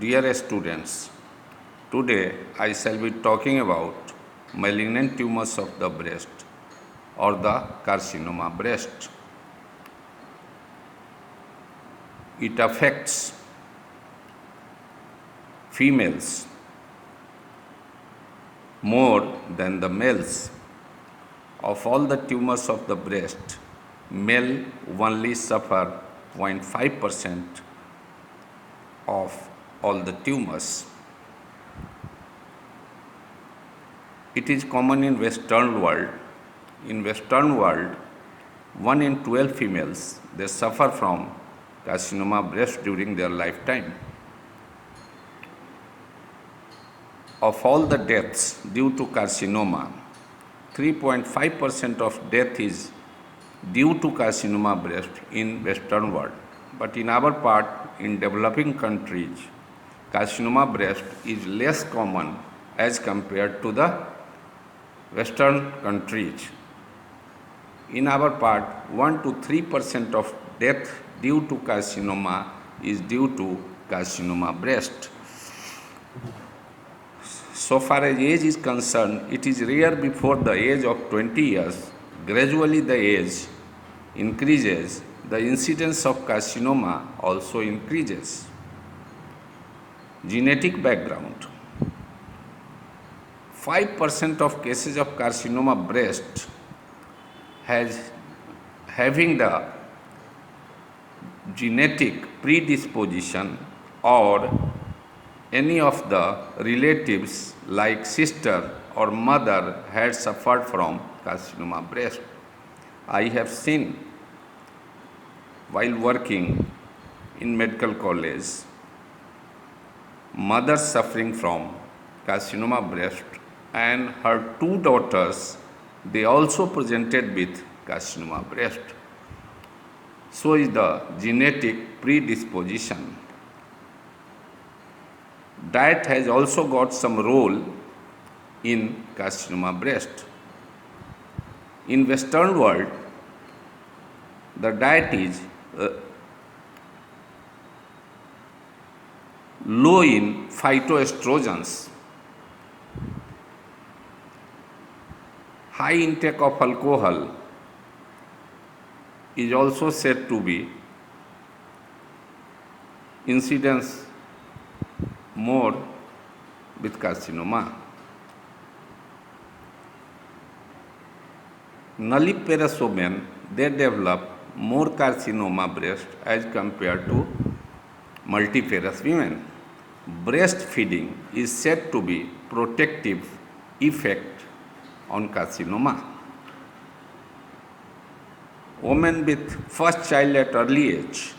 Dear students, today I shall be talking about malignant tumors of the breast or the carcinoma breast. It affects females more than the males. Of all the tumors of the breast, male only suffer 0.5% of all the tumors. It is common in Western world. In Western world, 1 in 12 females, they suffer from carcinoma breast during their lifetime. Of all the deaths due to carcinoma, 3.5% of death is due to carcinoma breast in Western world. But in our part, in developing countries, carcinoma breast is less common as compared to the Western countries. In our part, 1 to 3% of death due to carcinoma is due to carcinoma breast. So far as age is concerned, it is rare before the age of 20 years. Gradually the age increases, the incidence of carcinoma also increases. Genetic background. 5% of cases of carcinoma breast having the genetic predisposition or any of the relatives like sister or mother had suffered from carcinoma breast. I have seen while working in medical college, mothers suffering from carcinoma breast and her 2 daughters, they also presented with carcinoma breast. So is the genetic predisposition. Diet has also got some role in carcinoma breast. In Western world, the diet is low in phytoestrogens, high intake of alcohol is also said to be incidence more with carcinoma. Nulliparous women, they develop more carcinoma breast as compared to multiparous women. Breastfeeding is said to be protective effect on carcinoma. Women with first child at early age,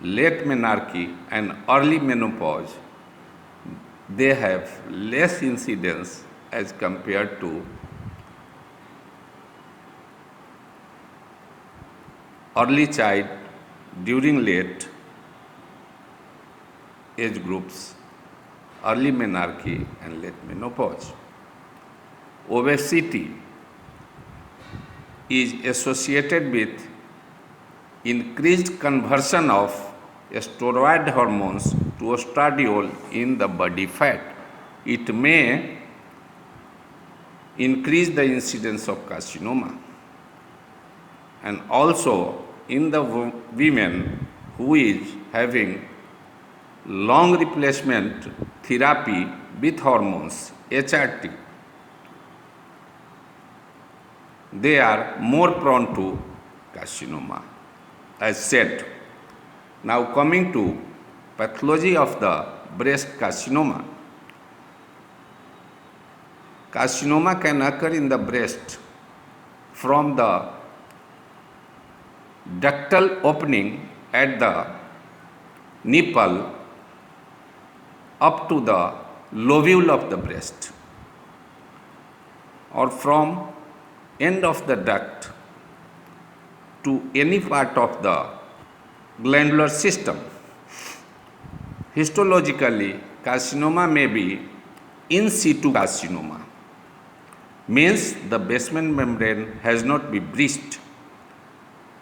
late menarche and early menopause, they have less incidence as compared to early child during late age groups, early menarche and late menopause. Obesity is associated with increased conversion of steroid hormones to estradiol in the body fat. It may increase the incidence of carcinoma. And also in the women who is having long replacement therapy with hormones, HRT, they are more prone to carcinoma, as said. Now coming to pathology of the breast carcinoma. Carcinoma can occur in the breast from the ductal opening at the nipple up to the lobule of the breast, or from end of the duct to any part of the glandular system. Histologically, carcinoma may be in situ carcinoma, means the basement membrane has not been breached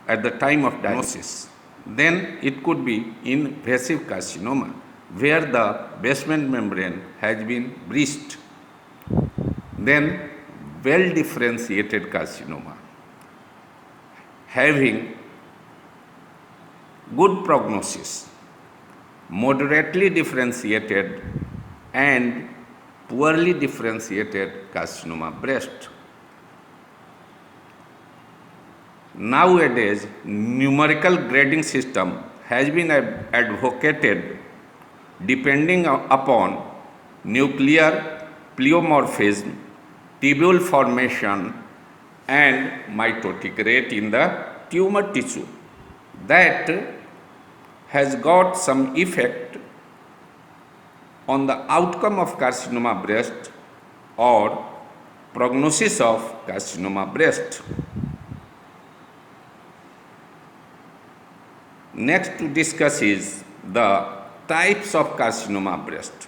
at the time of diagnosis. Then it could be invasive carcinoma, where the basement membrane has been breached. Then well differentiated carcinoma, having good prognosis, moderately differentiated and poorly differentiated carcinoma breast. Nowadays, numerical grading system has been advocated depending upon nuclear pleomorphism, tubule formation and mitotic rate in the tumor tissue. That has got some effect on the outcome of carcinoma breast or prognosis of carcinoma breast. Next to discuss is the types of carcinoma breast.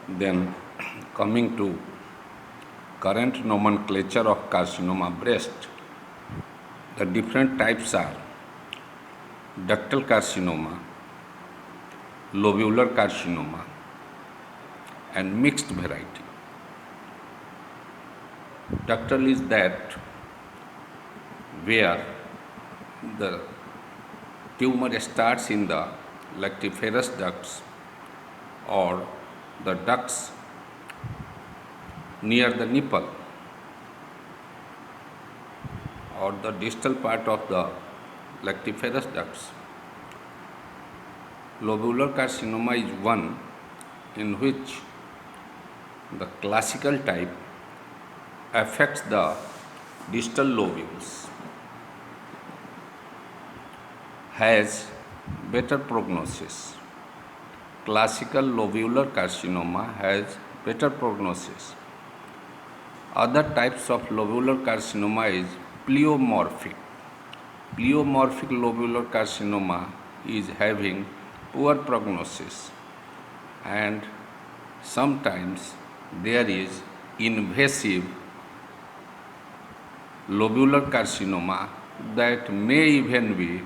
Then coming to current nomenclature of carcinoma breast, the different types are ductal carcinoma, lobular carcinoma and mixed variety. Ductal is that where the tumor starts in the lactiferous ducts or the ducts near the nipple or the distal part of the lactiferous ducts. Lobular carcinoma is one in which the classical type affects the distal lobules, has better prognosis. Classical lobular carcinoma has better prognosis. Other types of lobular carcinoma is pleomorphic. Pleomorphic lobular carcinoma is having poor prognosis, and sometimes there is invasive lobular carcinoma that may even be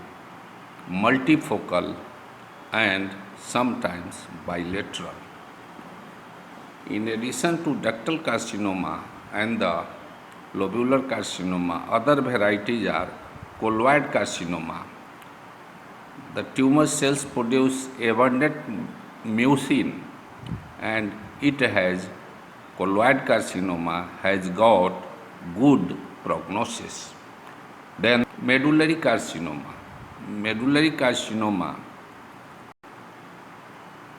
multifocal and sometimes bilateral. In addition to ductal carcinoma and the lobular carcinoma, other varieties are colloid carcinoma. The tumor cells produce abundant mucin and it has colloid carcinoma has got good prognosis. Then medullary carcinoma. Medullary carcinoma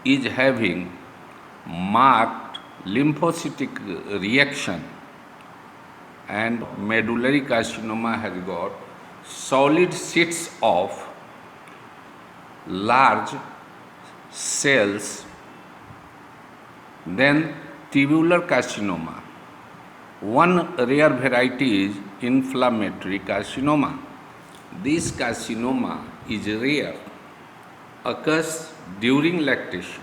is having marked lymphocytic reaction, and medullary carcinoma has got solid sheets of large cells. Then tubular carcinoma. One rare variety is inflammatory carcinoma. This carcinoma is rare, occurs during lactation.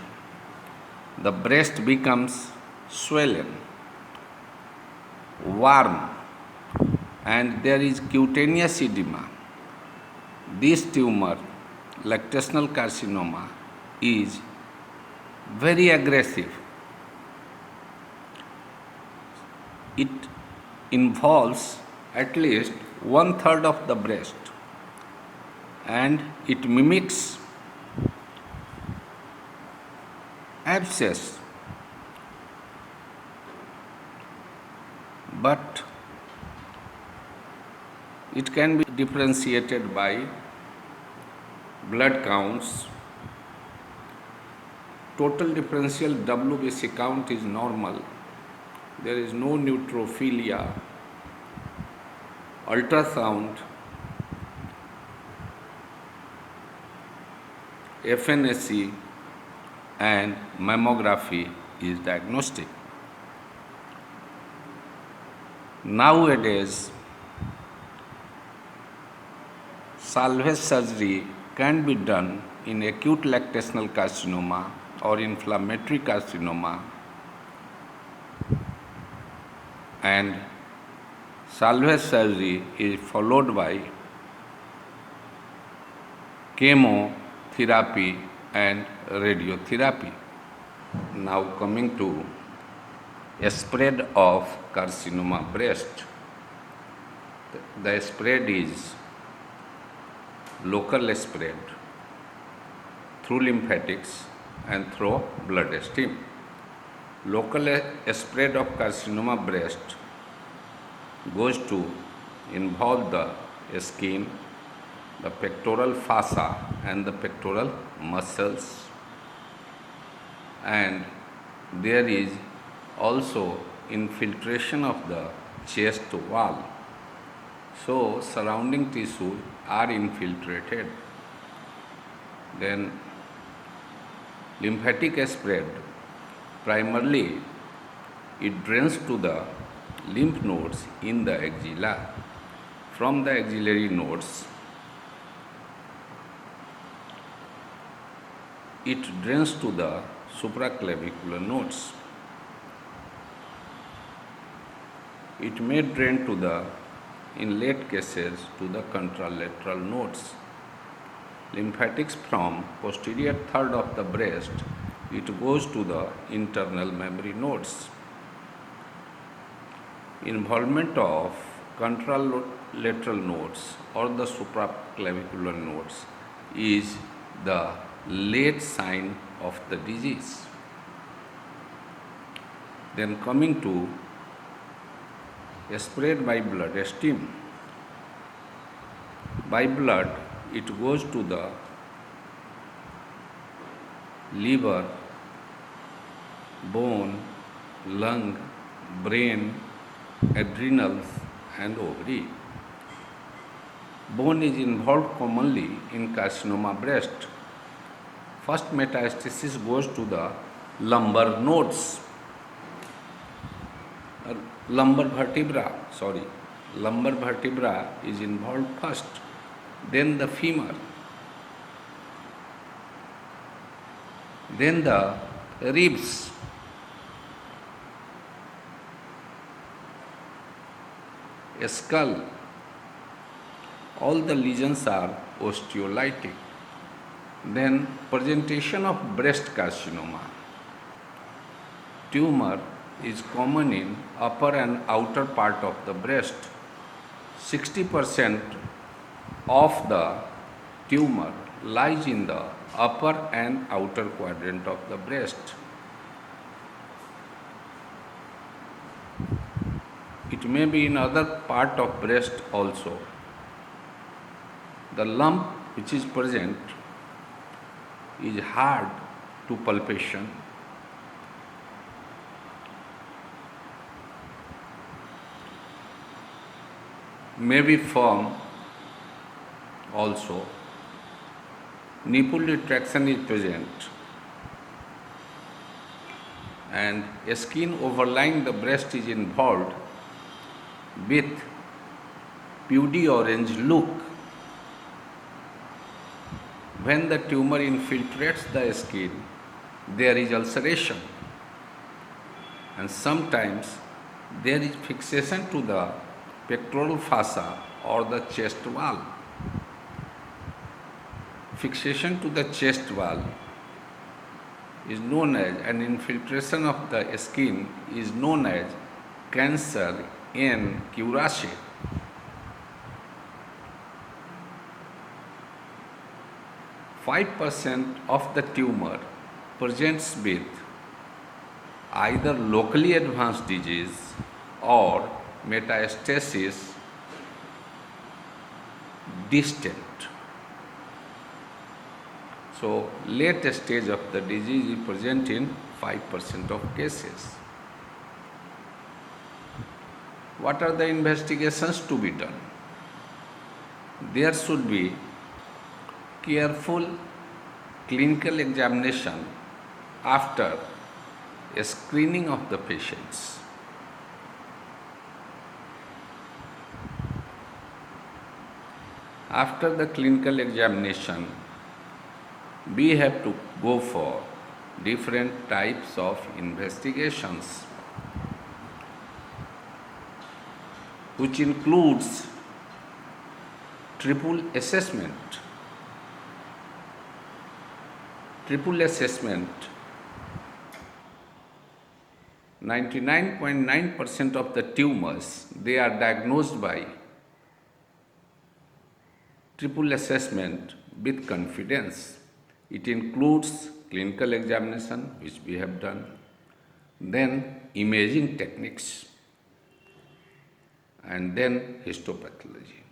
The breast becomes swollen, warm, and there is cutaneous edema. This tumor, lactational carcinoma, is very aggressive. It involves at least 1/3 of the breast and it mimics abscess, but it can be differentiated by blood counts. Total differential WBC count is normal. There is no neutrophilia. Ultrasound, FNAC and mammography is diagnostic. Nowadays, salvage surgery can be done in acute lactational carcinoma or inflammatory carcinoma, and salvage surgery is followed by chemotherapy and radiotherapy. Now coming to spread of carcinoma breast. The spread is local spread through lymphatics and through blood stream. Local spread of carcinoma breast goes to involve the skin, the pectoral fossa and the pectoral muscles, and there is also infiltration of the chest wall. So surrounding tissues are infiltrated. Then lymphatic spread, primarily it drains to the lymph nodes in the axilla. From the axillary nodes, it drains to the supraclavicular nodes. It may drain to the, in late cases, to the contralateral nodes. Lymphatics from posterior third of the breast, it goes to the internal memory nodes. Involvement of contralateral nodes or the supraclavicular nodes is the late sign of the disease. Then coming to spread by blood stream. By blood, it goes to the liver, bone, lung, brain, adrenals and ovary. Bone is involved commonly in carcinoma breast. First metastasis goes to the lumbar nodes, lumbar vertebra is involved first, then the femur, then the ribs, skull. All the lesions are osteolytic. Then presentation of breast carcinoma. Tumor is common in upper and outer part of the breast. 60% of the tumor lies in the upper and outer quadrant of the breast. It may be in other part of breast also. The lump which is present is hard to palpation. May be firm also. Nipple retraction is present and a skin overlying the breast is involved with pudgy orange look. When the tumor infiltrates the skin, there is ulceration and sometimes there is fixation to the pectoral fossa or the chest wall. Fixation to the chest wall is known as, an infiltration of the skin is known as cancer in cuirassier. %5 of the tumor presents with either locally advanced disease or metastasis distant. So, late stage of the disease is present in 5% of cases. What are the investigations to be done? There should be careful clinical examination after a screening of the patients. After the clinical examination, we have to go for different types of investigations. which includes triple assessment. Triple assessment, 99.9% of the tumors, they are diagnosed by triple assessment with confidence. It includes clinical examination, which we have done, then imaging techniques, and then histopathology.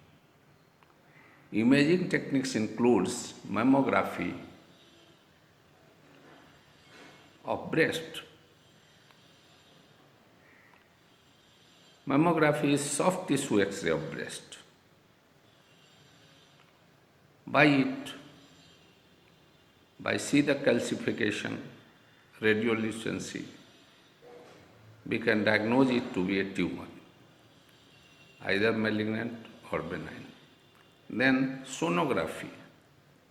Imaging techniques includes mammography of breast. Mammography is soft tissue X-ray of breast. By see the calcification, radiolucency, we can diagnose it to be a tumor, either malignant or benign. Then sonography.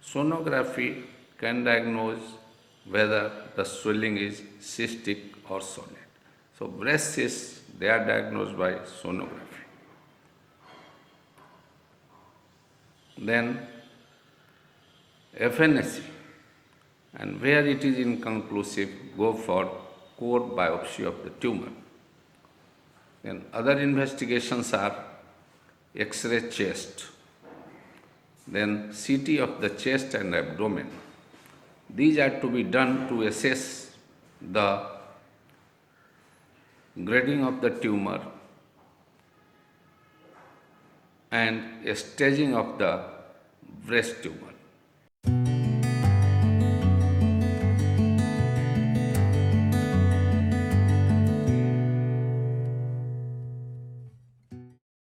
Sonography can diagnose whether the swelling is cystic or solid. So breast cysts, they are diagnosed by sonography. Then FNAC, and where it is inconclusive, go for core biopsy of the tumor. Then other investigations are X-ray chest, then CT of the chest and abdomen. These are to be done to assess the grading of the tumor and staging of the breast tumor.